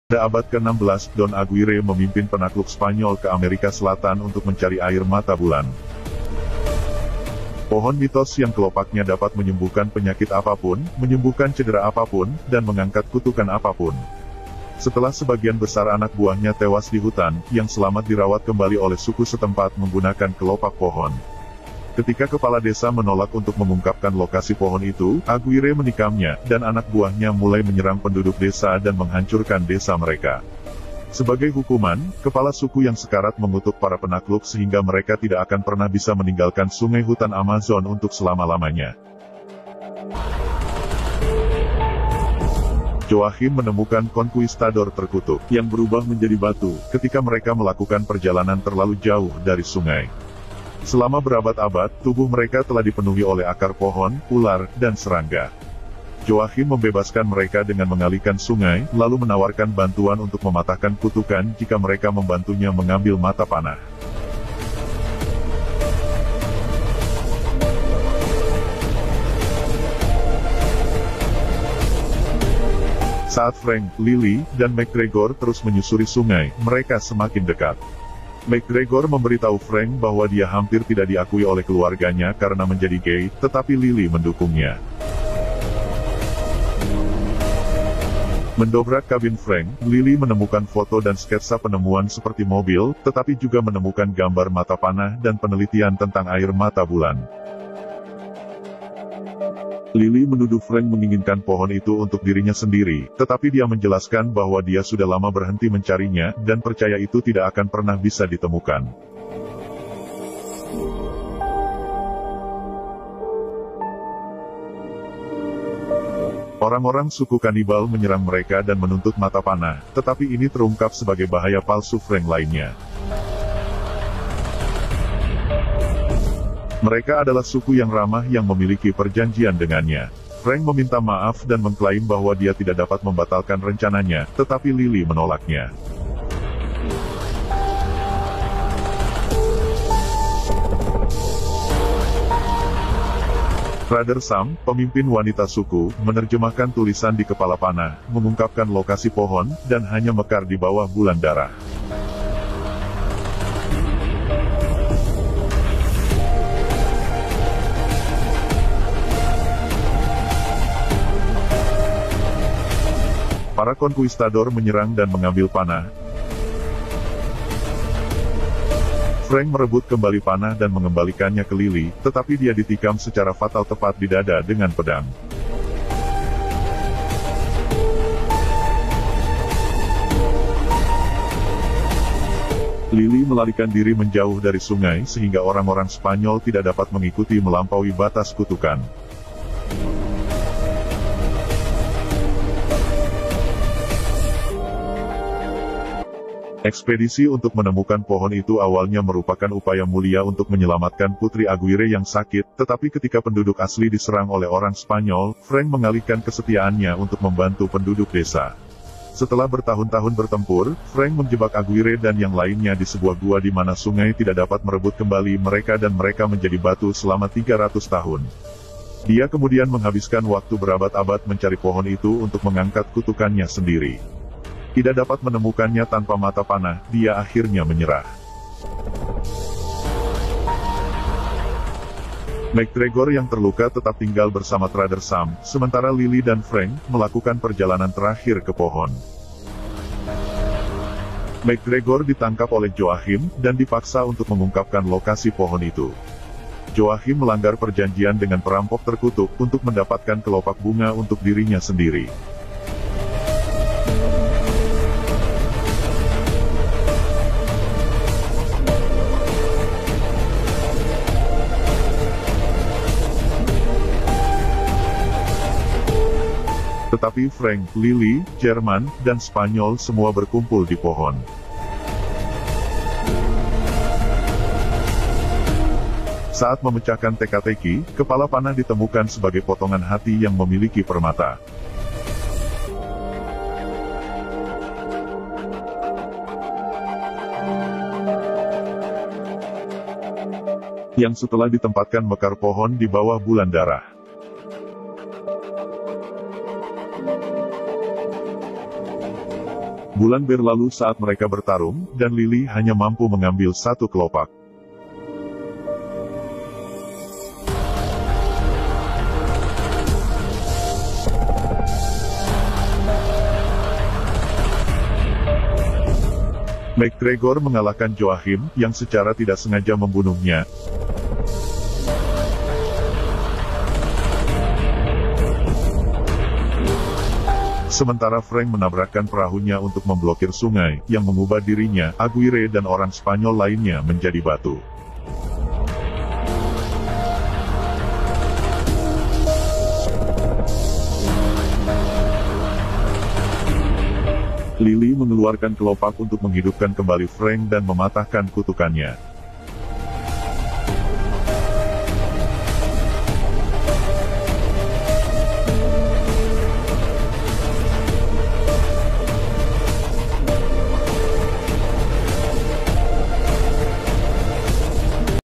Pada abad ke-16, Don Aguirre memimpin penakluk Spanyol ke Amerika Selatan untuk mencari air mata bulan. Pohon mitos yang kelopaknya dapat menyembuhkan penyakit apapun, menyembuhkan cedera apapun, dan mengangkat kutukan apapun. Setelah sebagian besar anak buahnya tewas di hutan, yang selamat dirawat kembali oleh suku setempat menggunakan kelopak pohon. Ketika kepala desa menolak untuk mengungkapkan lokasi pohon itu, Aguirre menikamnya, dan anak buahnya mulai menyerang penduduk desa dan menghancurkan desa mereka. Sebagai hukuman, kepala suku yang sekarat mengutuk para penakluk sehingga mereka tidak akan pernah bisa meninggalkan sungai hutan Amazon untuk selama-lamanya. Joachim menemukan konkuistador terkutuk, yang berubah menjadi batu, ketika mereka melakukan perjalanan terlalu jauh dari sungai. Selama berabad-abad, tubuh mereka telah dipenuhi oleh akar pohon, ular, dan serangga. Joachim membebaskan mereka dengan mengalihkan sungai, lalu menawarkan bantuan untuk mematahkan kutukan jika mereka membantunya mengambil mata panah. Saat Frank, Lily, dan McGregor terus menyusuri sungai, mereka semakin dekat. McGregor memberitahu Frank bahwa dia hampir tidak diakui oleh keluarganya karena menjadi gay, tetapi Lily mendukungnya. Mendobrak kabin Frank, Lily menemukan foto dan sketsa penemuan seperti mobil, tetapi juga menemukan gambar mata panah dan penelitian tentang air mata bulan. Lily menuduh Frank menginginkan pohon itu untuk dirinya sendiri, tetapi dia menjelaskan bahwa dia sudah lama berhenti mencarinya, dan percaya itu tidak akan pernah bisa ditemukan. Orang-orang suku kanibal menyerang mereka dan menuntut mata panah, tetapi ini terungkap sebagai bahaya palsu Frank lainnya. Mereka adalah suku yang ramah yang memiliki perjanjian dengannya. Frank meminta maaf dan mengklaim bahwa dia tidak dapat membatalkan rencananya, tetapi Lily menolaknya. Rather Sam, pemimpin wanita suku, menerjemahkan tulisan di kepala panah, mengungkapkan lokasi pohon, dan hanya mekar di bawah bulan darah. Para konkuistador menyerang dan mengambil panah. Frank merebut kembali panah dan mengembalikannya ke Lily, tetapi dia ditikam secara fatal tepat di dada dengan pedang. Lily melarikan diri menjauh dari sungai sehingga orang-orang Spanyol tidak dapat mengikuti melampaui batas kutukan. Ekspedisi untuk menemukan pohon itu awalnya merupakan upaya mulia untuk menyelamatkan Putri Aguirre yang sakit, tetapi ketika penduduk asli diserang oleh orang Spanyol, Frank mengalihkan kesetiaannya untuk membantu penduduk desa. Setelah bertahun-tahun bertempur, Frank menjebak Aguirre dan yang lainnya di sebuah gua di mana sungai tidak dapat merebut kembali mereka dan mereka menjadi batu selama 300 tahun. Dia kemudian menghabiskan waktu berabad-abad mencari pohon itu untuk mengangkat kutukannya sendiri. Tidak dapat menemukannya tanpa mata panah, dia akhirnya menyerah. McGregor yang terluka tetap tinggal bersama Rather Sam, sementara Lily dan Frank melakukan perjalanan terakhir ke pohon. McGregor ditangkap oleh Joachim, dan dipaksa untuk mengungkapkan lokasi pohon itu. Joachim melanggar perjanjian dengan perampok terkutuk untuk mendapatkan kelopak bunga untuk dirinya sendiri. Tetapi Frank, Lily, Jerman, dan Spanyol semua berkumpul di pohon. Saat memecahkan teka-teki, kepala panah ditemukan sebagai potongan hati yang memiliki permata. Yang setelah ditempatkan mekar pohon di bawah bulan darah. Bulan berlalu saat mereka bertarung, dan Lily hanya mampu mengambil satu kelopak. McGregor mengalahkan Joachim, yang secara tidak sengaja membunuhnya. Sementara Frank menabrakkan perahunya untuk memblokir sungai, yang mengubah dirinya, Aguirre dan orang Spanyol lainnya menjadi batu. Lily mengeluarkan kelopak untuk menghidupkan kembali Frank dan mematahkan kutukannya.